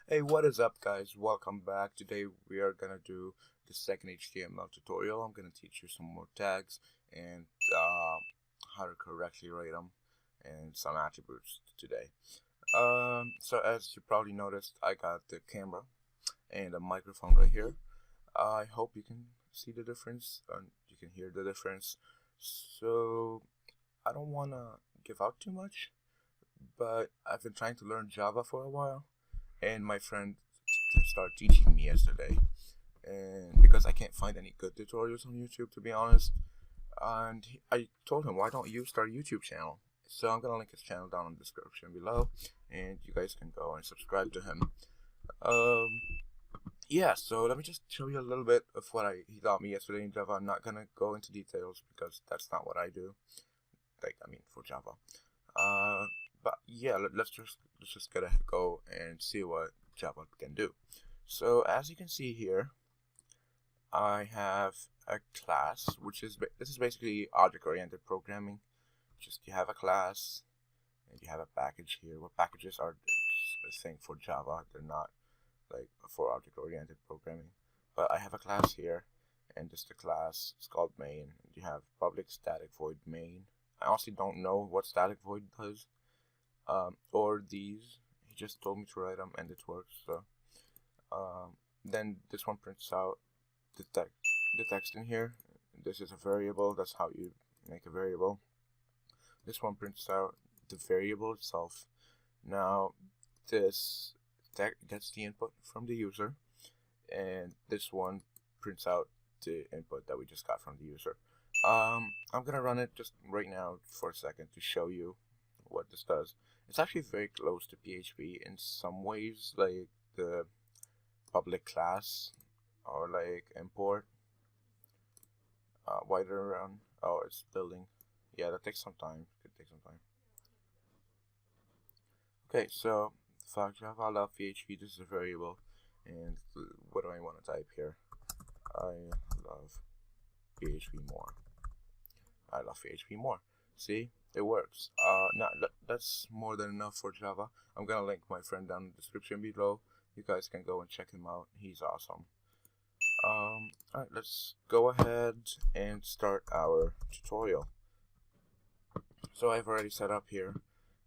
Hey, what is up, guys? Welcome back. Today we are gonna do the second HTML tutorial. I'm gonna teach you some more tags and how to correctly write them and some attributes today. So as you probably noticed, I got the camera and a microphone right here. I hope you can see the difference and you can hear the difference. So I don't wanna give out too much, but I've been trying to learn Java for a while and my friend started teaching me yesterday. And because I can't find any good tutorials on YouTube, to be honest, and I told him, why don't you start a YouTube channel? So I'm gonna link his channel down in the description below, and you guys can go and subscribe to him. Um, yeah. So let me just show you a little bit of what he taught me yesterday in Java. I'm not gonna go into details because that's not what I do. For Java. Uh, but yeah, let's just go and see what Java can do. So as you can see here, I have a class, which is this is basically object-oriented programming. Just you have a class and you have a package here. What packages are a thing for Java? They're not like for object-oriented programming. But I have a class here, and this the class. It's called main. You have public static void main. I honestly don't know what static void does, or these. He just told me to write them, and it works. So, then this one prints out the text in here. This is a variable. That's how you make a variable. This one prints out the variable itself. Now, this gets the input from the user, and this one prints out the input that we just got from the user. I'm gonna run it just right now for a second to show you what this does. It's actually very close to PHP in some ways, like the public class or like import. Wider around. Oh, it's building. Yeah, that takes some time. Could take some time. Okay, so for Java, I love PHP. This is a variable, and what do I want to type here? I love PHP more. I love PHP more. See, it works. That's more than enough for Java. I'm gonna link my friend down in the description below. You guys can go and check him out. He's awesome. Alright, let's go ahead and start our tutorial. So I've already set up here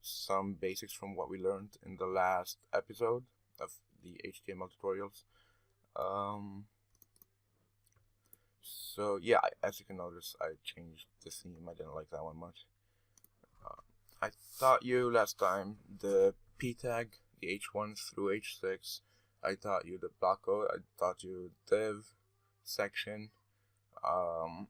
some basics from what we learned in the last episode of the HTML tutorials. So yeah, as you can notice, I changed the theme. I didn't like that one much. I taught you last time the p tag, the h1 through h6. I taught you the block code. I taught you div section. Um,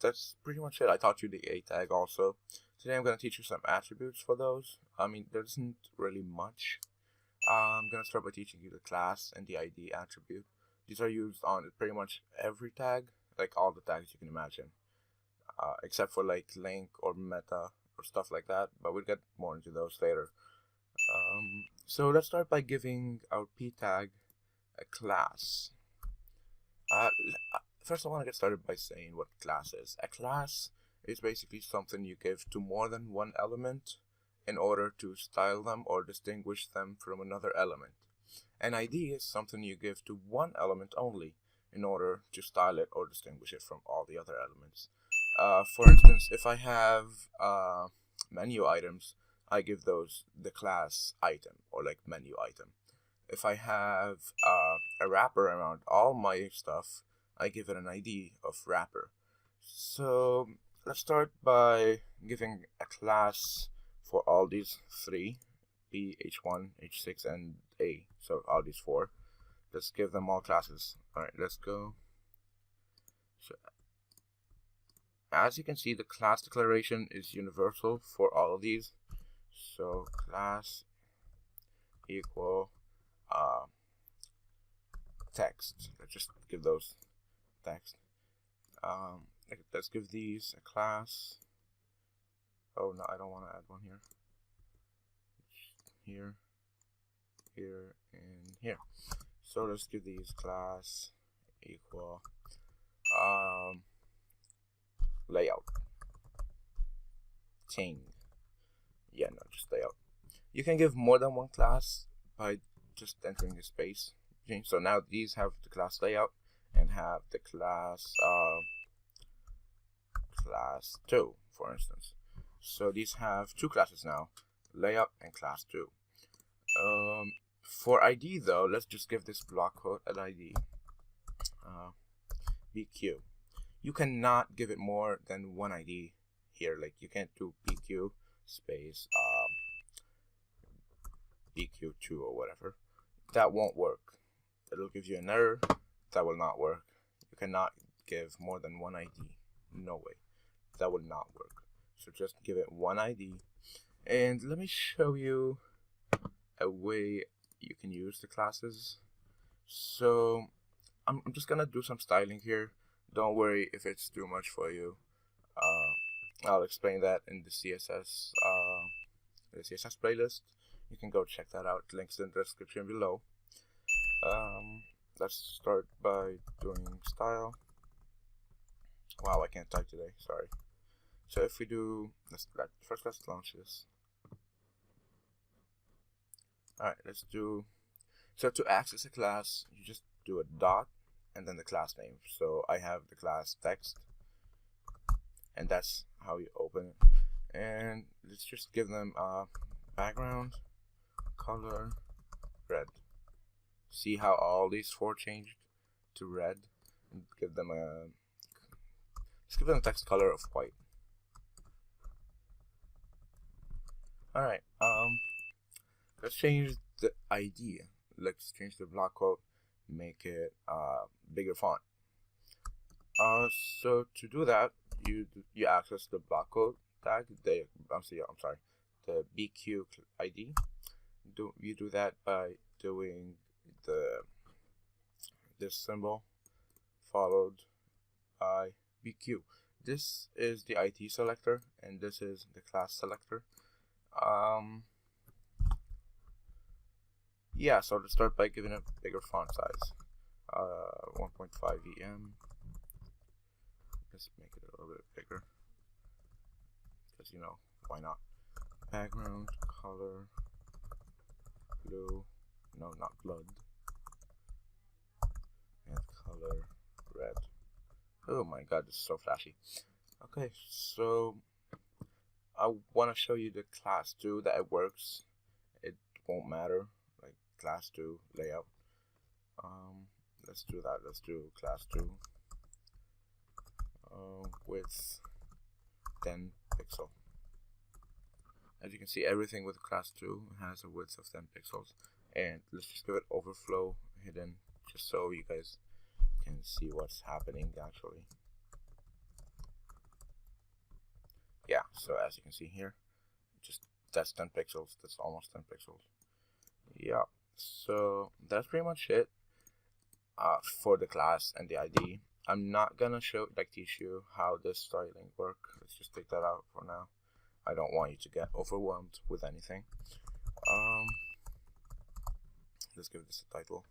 that's pretty much it. I taught you the a tag also. Today I'm gonna teach you some attributes for those. I mean, there isn't really much. I'm gonna start by teaching you the class and the ID attribute. These are used on pretty much every tag, like all the tags you can imagine, except for like link or meta or stuff like that. But we'll get more into those later. So let's start by giving our p tag a class. Uh, First, I want to get started by saying what class is. A class is basically something you give to more than one element in order to style them or distinguish them from another element. An ID is something you give to one element only in order to style it or distinguish it from all the other elements. For instance, if I have menu items, I give those the class item or like menu item. If I have a wrapper around all my stuff, I give it an ID of wrapper. So let's start by giving a class for all these three, B, H1, H6, and A. So all these four. Let's give them all classes. Alright, let's go. So as you can see, the class declaration is universal for all of these. So class equal text. Let's just give those text. Let's give these a class. Oh no, I don't want to add one here. Here, and here. So let's give these class equal layout. Thing. Yeah, no, just layout. You can give more than one class by just entering the space. Okay, so now these have the class layout and have the class class 2, for instance. So these have two classes now, layout and class 2. For ID though, let's just give this block code an ID, BQ. You cannot give it more than one ID here. Like you can't do BQ space BQ2 or whatever. That won't work. It'll give you an error. That will not work. You cannot give more than one ID. No way. That will not work. So just give it one ID. And let me show you a way you can use the classes. So I'm just gonna do some styling here. Don't worry if it's too much for you. I'll explain that in the CSS playlist. You can go check that out. Links in the description below. Let's start by doing style. Wow, I can't type today. Sorry. So if we do, let's launch this. Alright, let's do. So to access a class, you just do a dot and then the class name. So I have the class text, and that's how you open it. And let's just give them a background color red. See how all these four changed to red, and give them a, let's give them a text color of white. Alright, let's change the ID. Let's change the block code, make it bigger font. So to do that, you access the block code tag. The BQ ID. You do that by doing this symbol followed by BQ. This is the ID selector, and this is the class selector. Yeah, so let's start by giving it a bigger font size. 1.5 EM. Let's make it a little bit bigger, because you know, why not? Background color blue, no, not blood, and color red. Oh my god, this is so flashy. Okay, so I want to show you the class 2 that it works. It won't matter, like class 2 layout. Let's do that. Let's do class 2 with 10 pixel. As you can see, everything with class 2 has a width of 10 pixels. And let's just give it overflow hidden, just so you guys can see what's happening actually. Yeah, so as you can see here, that's 10 pixels. That's almost 10 pixels. Yeah, so that's pretty much it for the class and the ID. I'm not gonna teach you how this styling work. Let's just take that out for now. I don't want you to get overwhelmed with anything. Let's give this a title.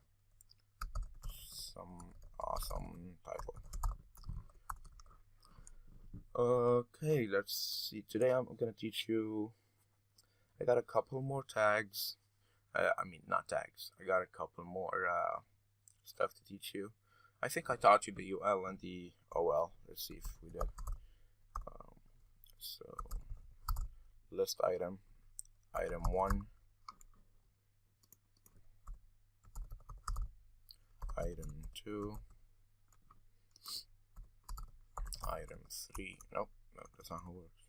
Some awesome title. Okay, let's see. Today I'm gonna teach you. I got a couple more tags. Not tags. I got a couple more stuff to teach you. I think I taught you the UL and the OL. Let's see if we did. So list item 1, item 2, item 3. Nope, that's not how it works.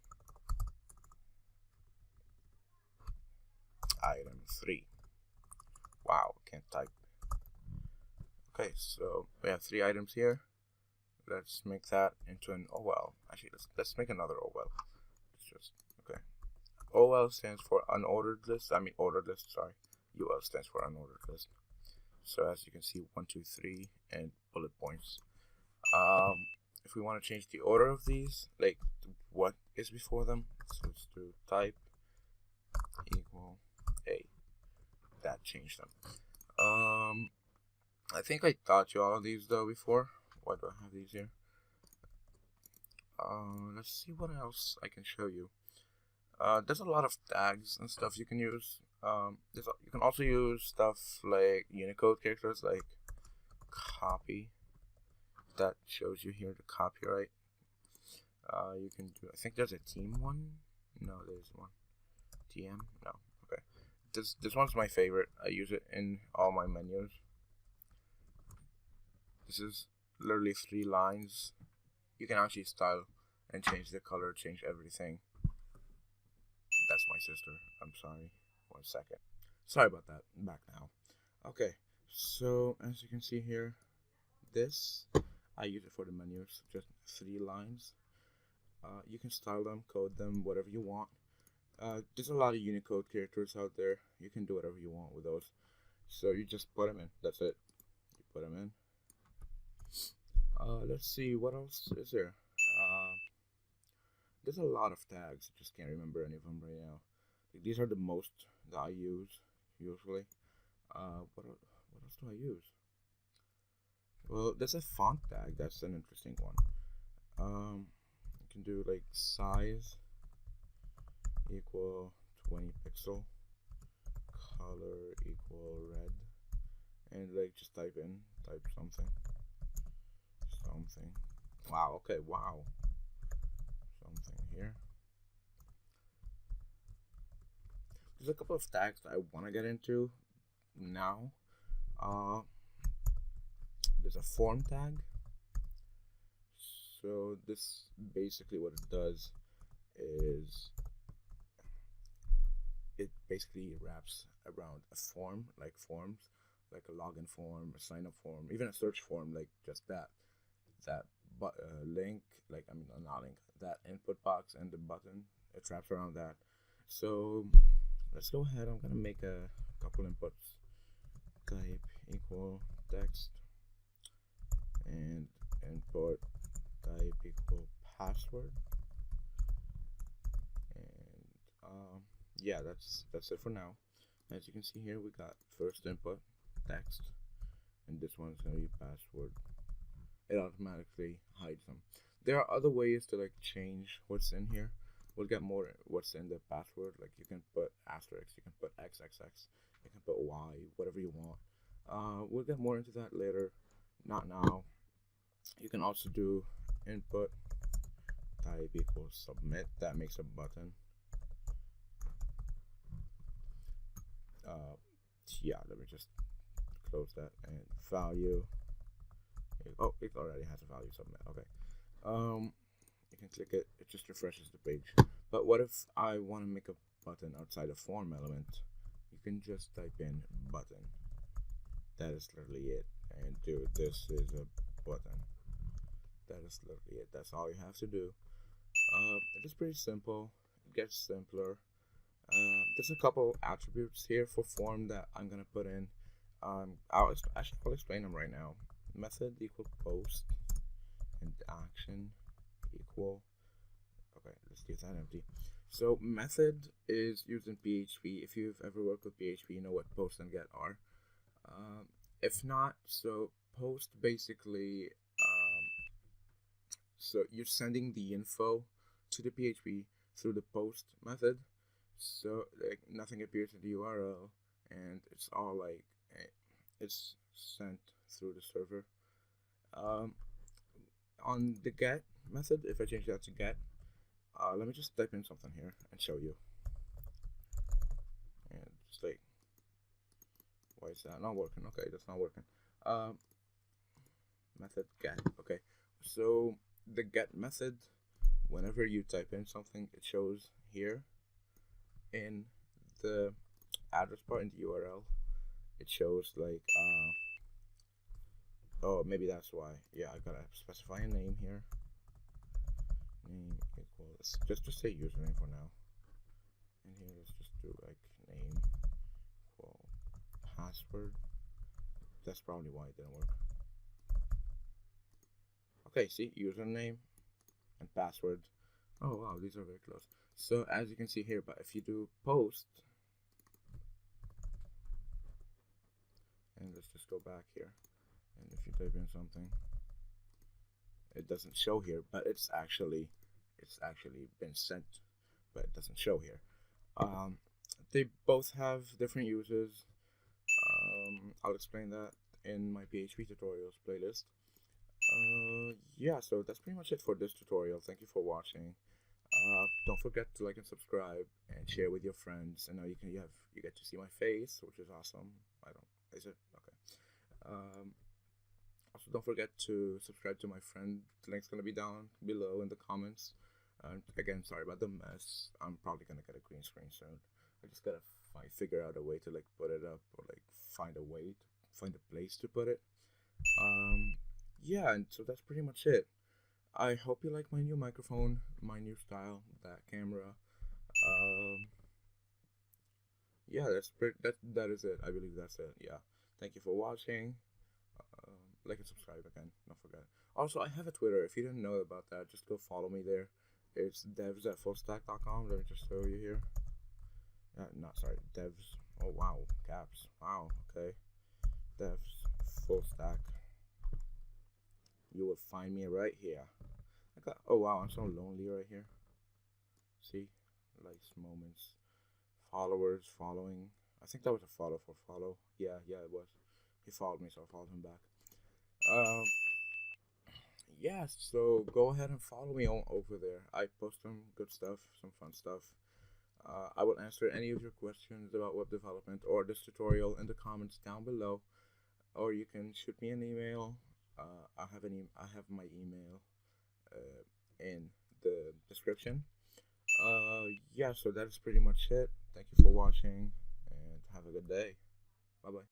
Item 3. Wow, can't type. Okay, so we have 3 items here. Let's make that into an OL. Actually, let's make another OL. Okay. OL stands for unordered list. Ordered list. Sorry. UL stands for unordered list. So as you can see, 1, 2, 3, and bullet points. If we want to change the order of these, like what is before them, so let's do type equal A. That changed them. I think I taught you all of these though before. Why do I have these here? Let's see what else I can show you. There's a lot of tags and stuff you can use. You can also use stuff like Unicode characters, like copy. That shows you here the copyright. You can do. I think there's a team one. No, there's one. TM. No. Okay. This one's my favorite. I use it in all my menus. This is literally 3 lines. You can actually style and change the color, change everything. That's my sister. I'm sorry. 1 second. Sorry about that. Back now. Okay. So as you can see here, this I use it for the menus. Just 3 lines. You can style them, code them, whatever you want. There's a lot of Unicode characters out there. You can do whatever you want with those. So you just put them in. That's it. You put them in. Let's see, what else is there? There's a lot of tags. I just can't remember any of them right now. These are the most that I use usually. What else do I use? Well, there's a font tag. That's an interesting one. You can do like size equal 20 pixel, color equal red, and like just type something. Wow, okay, wow. Something here. There's a couple of tags that I want to get into now. There's a form tag. So this basically what it does is it basically wraps around a form, like forms, like a login form, a sign up form, even a search form, like just that link, like not link, that input box and the button, it wraps around that. So let's go ahead. I'm gonna make a couple inputs. Type equal text and input type equal password, and yeah, that's it for now. As you can see here, we got first input text, and this one's gonna be password. It automatically hides them. There are other ways to like change what's in here. We'll get more what's in the password. Like you can put asterisk, you can put XXX, you can put Y, whatever you want. We'll get more into that later, not now. You can also do input type equals submit. That makes a button. Yeah, let me just close that, and value. Oh, it already has a value submit. Okay. You can click it. It just refreshes the page. But what if I want to make a button outside a form element? You can just type in button. That is literally it. And dude, this is a button. That is literally it. That's all you have to do. It is pretty simple. It gets simpler. There's a couple attributes here for form that I'm gonna put in. I'll explain them right now. Method equal post, and action equal. Okay, let's leave that empty. So method is used in PHP. If you've ever worked with PHP, you know what post and get are. If not, so post basically, so you're sending the info to the PHP through the post method. So like nothing appears in the URL, and it's all like it's sent through the server. On the get method, if I change that to get, let me just type in something here and show you. And just like, why is that not working? Okay, that's not working. Method get. Okay, so the get method, whenever you type in something, it shows here in the address bar in the URL. It shows like oh, maybe that's why. Yeah, I gotta specify a name here. Name equals, just say username for now. And here let's just do like name equal password. That's probably why it didn't work. Okay, see, username and password. Oh wow, these are very close. So as you can see here, but if you do post, and let's just go back here, and if you type in something, it doesn't show here, but it's actually been sent, but it doesn't show here. They both have different uses. I'll explain that in my PHP tutorials playlist. Yeah, so that's pretty much it for this tutorial. Thank you for watching. Don't forget to like and subscribe and share with your friends. And now you get to see my face, which is awesome. I don't is it okay? Also, don't forget to subscribe to my friend. The link's gonna be down below in the comments. Again, sorry about the mess. I'm probably gonna get a green screen soon. I just gotta figure out a way to like put it up or like find a place to put it. Yeah, and so that's pretty much it. I hope you like my new microphone, my new style, that camera. Um, yeah, that is it. I believe that's it. Yeah, thank you for watching. Like and subscribe again. Don't forget. Also, I have a Twitter. If you didn't know about that, just go follow me there. It's devs@fullstack.com. Let me just show you here. Not sorry, devs. Oh wow, caps. Wow. Okay, devs full stack. You will find me right here. Oh wow, I'm so lonely right here. See, likes, moments, followers, following. I think that was a follow. Yeah, it was. He followed me, so I followed him back. Um, yeah, so go ahead and follow me over there. I post some good stuff, some fun stuff. I will answer any of your questions about web development or this tutorial in the comments down below, or you can shoot me an email. I have my email in the description. Yeah, so that's pretty much it. Thank you for watching, and have a good day. Bye bye.